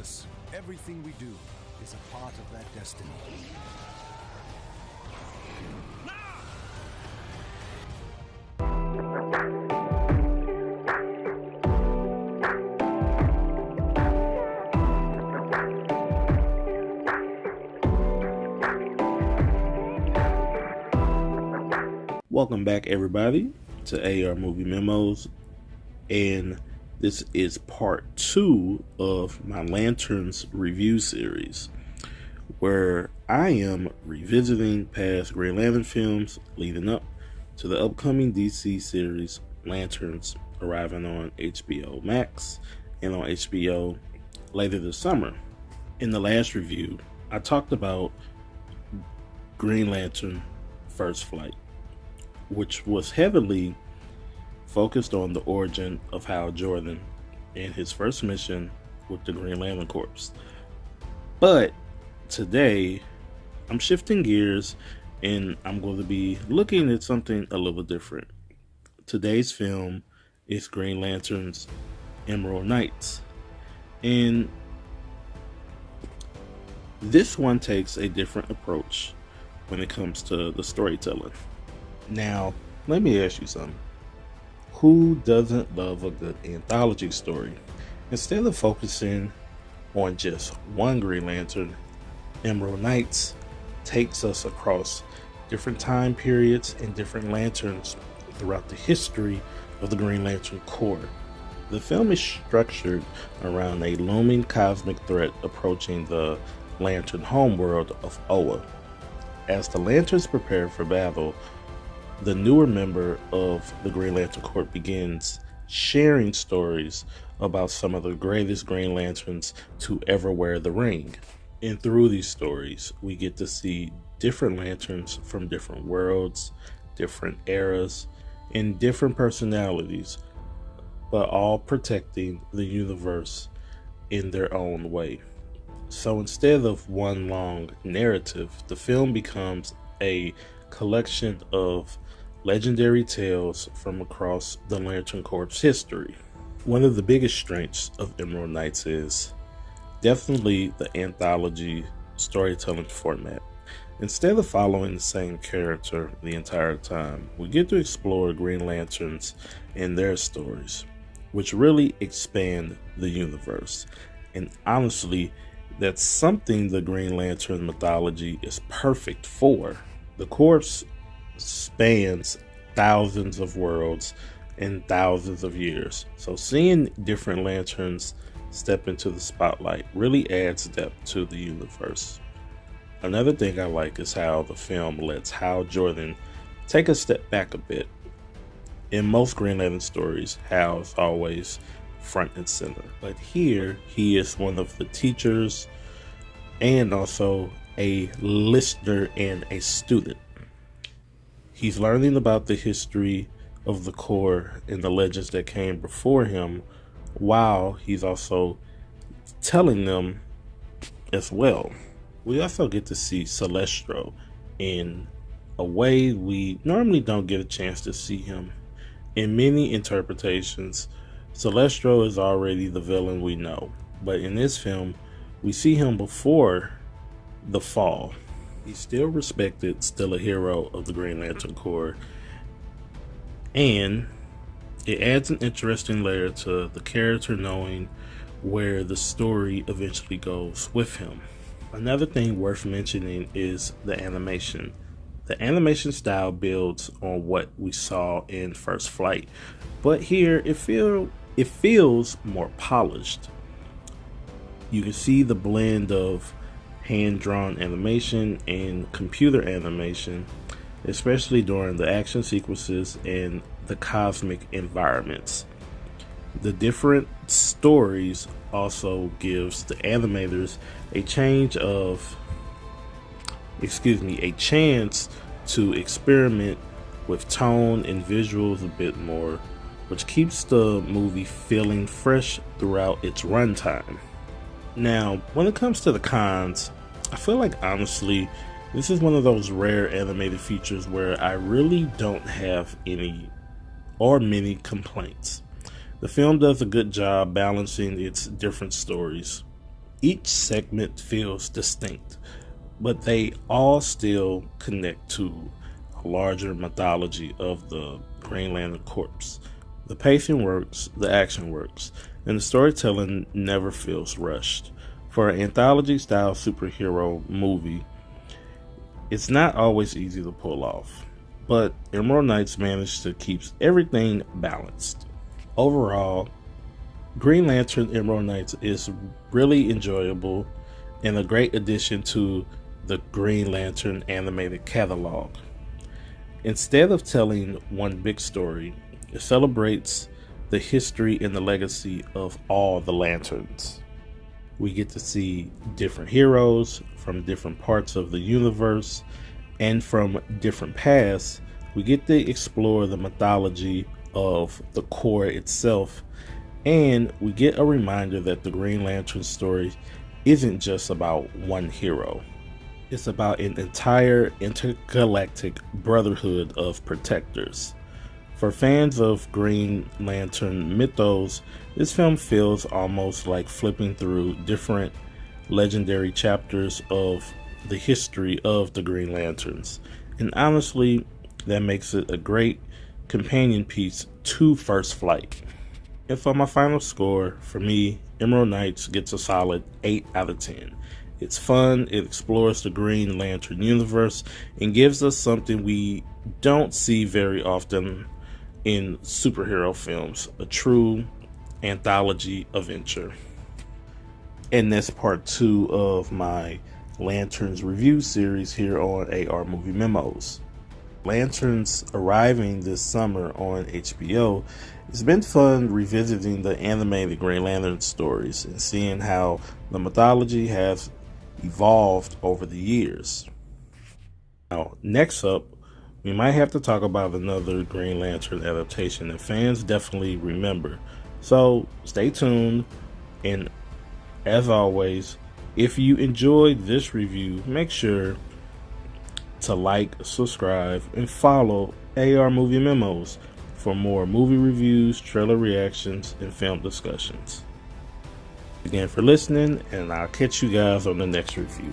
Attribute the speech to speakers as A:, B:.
A: universe, everything we do is a part of that destiny.
B: Welcome back, everybody, to AR Movie Memos, and this is part 2 of my Lanterns review series, where I am revisiting past Green Lantern films leading up to the upcoming DC series Lanterns, arriving on HBO Max and on HBO later this summer. In the last review, I talked about Green Lantern First Flight, which was heavily focused on the origin of Hal Jordan and his first mission with the Green Lantern Corps. But today, I'm shifting gears and I'm going to be looking at something a little different. Today's film is Green Lantern's Emerald Knights, and this one takes a different approach when it comes to the storytelling. Now, let me ask you something. Who doesn't love a good anthology story? Instead of focusing on just one Green Lantern, Emerald Knights takes us across different time periods and different lanterns throughout the history of the Green Lantern Corps. The film is structured around a looming cosmic threat approaching the Lantern homeworld of Oa. As the Lanterns prepare for battle, the newer member of the Green Lantern Corps begins sharing stories about some of the greatest Green Lanterns to ever wear the ring. And through these stories, we get to see different lanterns from different worlds, different eras, and different personalities, but all protecting the universe in their own way. So instead of one long narrative, the film becomes a collection of legendary tales from across the Lantern Corps history. One of the biggest strengths of Emerald Knights is definitely the anthology storytelling format. Instead of following the same character the entire time, we get to explore Green Lanterns and their stories, which really expand the universe. And honestly, that's something the Green Lantern mythology is perfect for. The Corps spans thousands of worlds and thousands of years, so seeing different lanterns step into the spotlight really adds depth to the universe. Another thing I like is how the film lets Hal Jordan take a step back a bit. In most Green Lantern stories, Hal is always front and center, but here he is one of the teachers and also a listener and a student. He's learning about the history of the Corps and the legends that came before him, while he's also telling them as well. We also get to see Celestro in a way we normally don't get a chance to see him. In many interpretations, Celestro is already the villain we know, but in this film, we see him before the fall. He's still respected, still a hero of the Green Lantern Corps, and it adds an interesting layer to the character knowing where the story eventually goes with him. Another thing worth mentioning is the animation. The animation style builds on what we saw in First Flight, but here it feels more polished. You can see the blend of hand-drawn animation and computer animation, especially during the action sequences and the cosmic environments. The different stories also gives the animators a chance to experiment with tone and visuals a bit more, which keeps the movie feeling fresh throughout its runtime. Now, when it comes to the cons, I feel like honestly, this is one of those rare animated features where I really don't have any or many complaints. The film does a good job balancing its different stories. Each segment feels distinct, but they all still connect to a larger mythology of the Green Lantern Corps. The pacing works, the action works, and the storytelling never feels rushed. For an anthology-style superhero movie, it's not always easy to pull off, but Emerald Knights managed to keep everything balanced. Overall, Green Lantern Emerald Knights is really enjoyable and a great addition to the Green Lantern animated catalog. Instead of telling one big story, it celebrates the history and the legacy of all the Lanterns. We get to see different heroes from different parts of the universe and from different paths. We get to explore the mythology of the Corps itself, and we get a reminder that the Green Lantern story isn't just about one hero. It's about an entire intergalactic brotherhood of protectors. For fans of Green Lantern mythos, this film feels almost like flipping through different legendary chapters of the history of the Green Lanterns. And honestly, that makes it a great companion piece to First Flight. And for my final score, for me, Emerald Knights gets a solid 8 out of 10. It's fun, it explores the Green Lantern universe, and gives us something we don't see very often in superhero films, a true anthology adventure. And that's part 2 of my Lanterns review series here on AR Movie Memos. Lanterns arriving this summer on HBO. It's been fun revisiting the animated Green Lantern stories and seeing how the mythology has evolved over the years. Now, next up, we might have to talk about another Green Lantern adaptation that fans definitely remember. So stay tuned, and as always, if you enjoyed this review, make sure to like, subscribe, and follow AR Movie Memos for more movie reviews, trailer reactions, and film discussions. Again for listening, and I'll catch you guys on the next review.